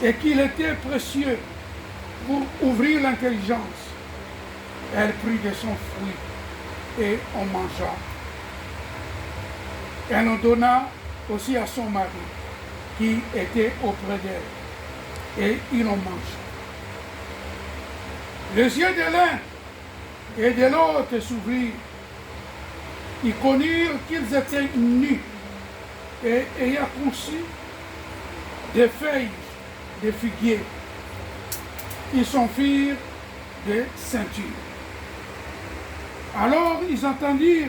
et qu'il était précieux pour ouvrir l'intelligence. Elle prit de son fruit et on mangea. Elle en donna aussi à son mari qui était auprès d'elle et il en mangea. Les yeux de l'un et de l'autre s'ouvrirent. Ils connurent qu'ils étaient nus et ayant conçu des feuilles de figuier, ils s'en firent des ceintures. Alors ils entendirent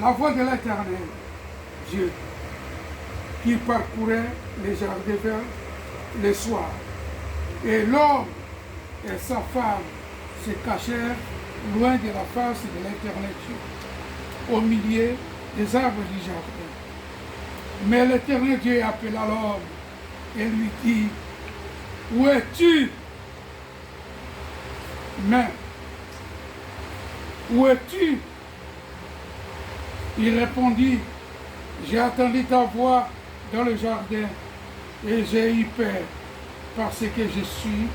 la voix de l'Éternel, Dieu, qui parcourait les jardins vers le soir. Et l'homme et sa femme se cachèrent loin de la face de l'Éternel Dieu, au milieu des arbres du jardin. Mais l'Éternel Dieu appela l'homme et lui dit, où es-tu? Mais, où es-tu? Il répondit, j'ai entendu ta voix dans le jardin et j'ai eu peur parce que je suis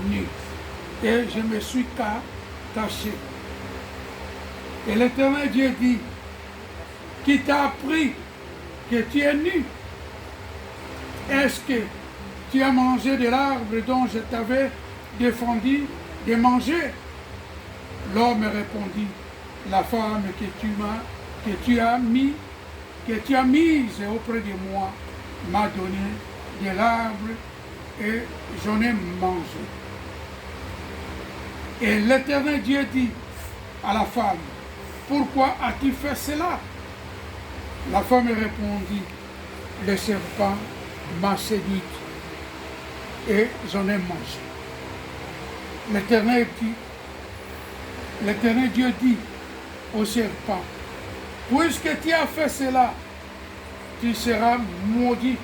nu et je me suis caché. Et l'Éternel Dieu dit, qui t'a appris que tu es nu? Est-ce que tu as mangé de l'arbre dont je t'avais défendu de manger? L'homme répondit, la femme que tu as mise auprès de moi m'a donné de l'arbre et j'en ai mangé. Et l'Éternel Dieu dit à la femme, pourquoi as-tu fait cela? La femme répondit, le serpent m'a séduite et j'en ai mangé. L'Éternel Dieu dit au serpent, puisque tu as fait cela, tu seras maudit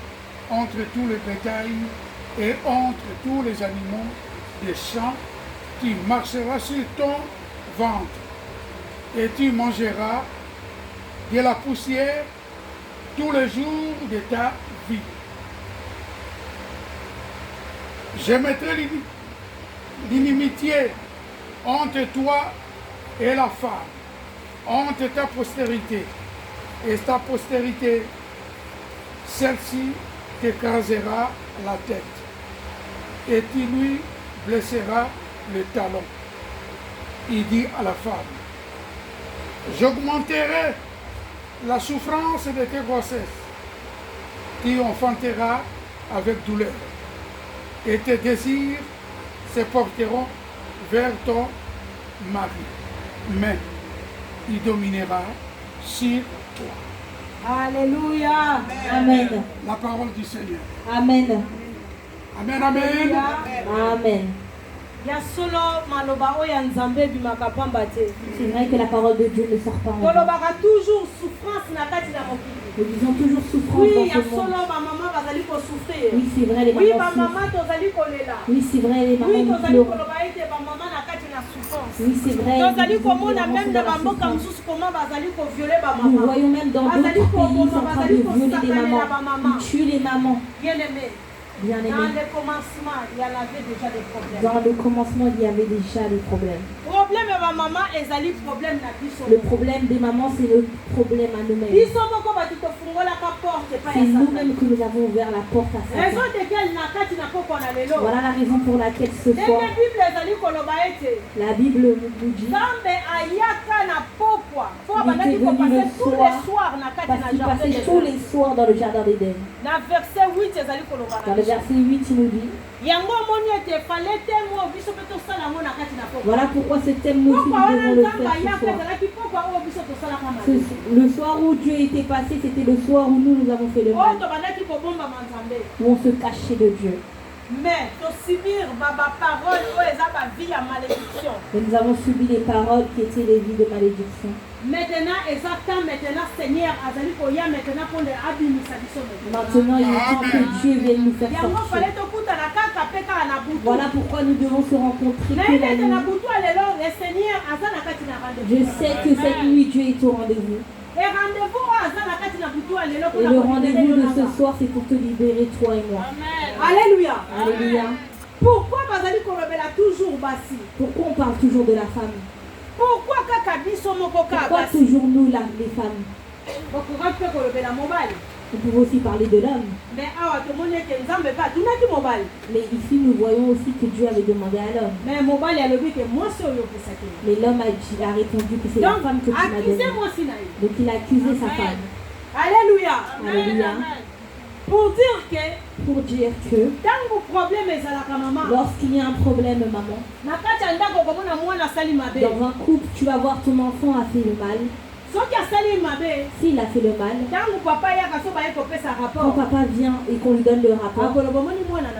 entre tous les bétails et entre tous les animaux des champs. Tu marcheras sur ton ventre et tu mangeras de la poussière tous les jours de ta vie. Je mettrai l'inimitié entre toi et la femme, entre ta postérité et ta postérité, celle-ci t'écrasera la tête et tu lui blesseras le talon. Il dit à la femme, j'augmenterai la souffrance de tes grossesses, tu enfanteras avec douleur, et tes désirs se porteront vers ton mari, mais il dominera sur toi. Alléluia. Amen. La parole du Seigneur. Amen. Amen, amen. Amen. C'est vrai que la parole de Dieu ne sort pas en vain. toujours souffrance na kati na mokili. Nous disons toujours souffrance Oui, dans ya ce monde. solo ba maman bazali ko souffrir. Oui, c'est vrai, les Oui, mamans ba maman souffrent. tozali kolela. Oui, c'est vrai, les Oui, mamans tozali pleurent. koloba ete ba maman na kati na souffrance. Oui, c'est vrai. Tozali nous disons que les komona mamans même sont de dans la bamboka souffrance. mosusu comment bazali ko violer ba Nous maman. voyons même dans d'autres pays, ils sont en train de violer des mamans. Ils tuent les mamans. Bien aimé. Bien aimé. Dans le commencement, il y en avait déjà des problèmes. Dans le commencement, il y avait déjà des problèmes. Problème ya ba maman ezali problème na biso. Le problème des mamans, c'est le problème à nous-mêmes. Biso moko ba tutofungola ka porte pa C'est ya Satan. nous-mêmes que nous avons ouvert la porte à Raison Satan. de quelle na kati na poko na lelo. Voilà la raison pour laquelle ce Dès soir, que Bible ezali koloba ete la Bible nous dit Nzambe ayaka na pokwa. Fo il bandaki était ko venu passer le tous les soirs na kati parce na qu'il jardin passait de tous Dieu. les soirs dans le jardin d'Éden. Na verset 8 ezali koloba Dans le na. verset 8, il nous dit, Yango moni ete fallait temo biso pe to sala ngo na kati na pokwa. voilà pourquoi ce thème nous Pokwa nous wana devons le Nzambe faire ce ayaka soir. ezalaki pokwa oyo biso to sala kama. Le soir où Dieu était passé, c'était le soir où nous avons fait le Oh mal, to bandaki ko bomba manzambe. où on se cachait de Dieu. Mais to subir ba parole oyo eza ba vie ya malédiction. Et nous avons subi les paroles qui étaient les vies de malédiction. Maintenant, exactement, maintenant, Seigneur, azali koya maintenant pour le abimisa biso. Maintenant, il est temps que Dieu vienne nous faire Yango sortir. fallait to kuta na kaka peka na butu. Voilà pourquoi nous devons se rencontrer Mais que la na nuit. butu alelo, le Seigneur azana kati na rendez-vous. Je sais que cette nuit, Dieu est au rendez-vous. Et rendez-vous azana kati na butu alelo. Et le rendez-vous de ce soir, c'est pour te libérer, toi et moi. Amen. Alléluia. Alléluia. Pourquoi bazali kolobela toujours basi? Pourquoi on parle toujours de la femme? Pourquoi kaka biso moko ka Pourquoi basi? toujours nous, les femmes? Pourquoi tu peux kolobela mobile? On peut aussi parler de l'homme. Mais awa to moni ke nzambe ba tunaki mobile. Mais ici, nous voyons aussi que Dieu avait demandé à l'homme. Mais mobile ya lobi ke moi so yo pesaki. Mais l'homme a répondu que c'est la Donc femme que tu m'as donnée. accusez moi sinaï. Donc il a accusé sa femme. Alléluia. Alléluia. Pour dire que Pour dire que tango problème ezalaka maman. lorsqu'il y a un problème, maman, Na kati ya ndako komona mwana sali mabe. dans un couple, tu vas voir ton enfant a fait le mal. Soki asali mabe. S'il a fait le mal, Tango papa yaka so ba ye kopesa quand rapport. papa vient et qu'on lui donne le rapport, Akoloba moni mwana na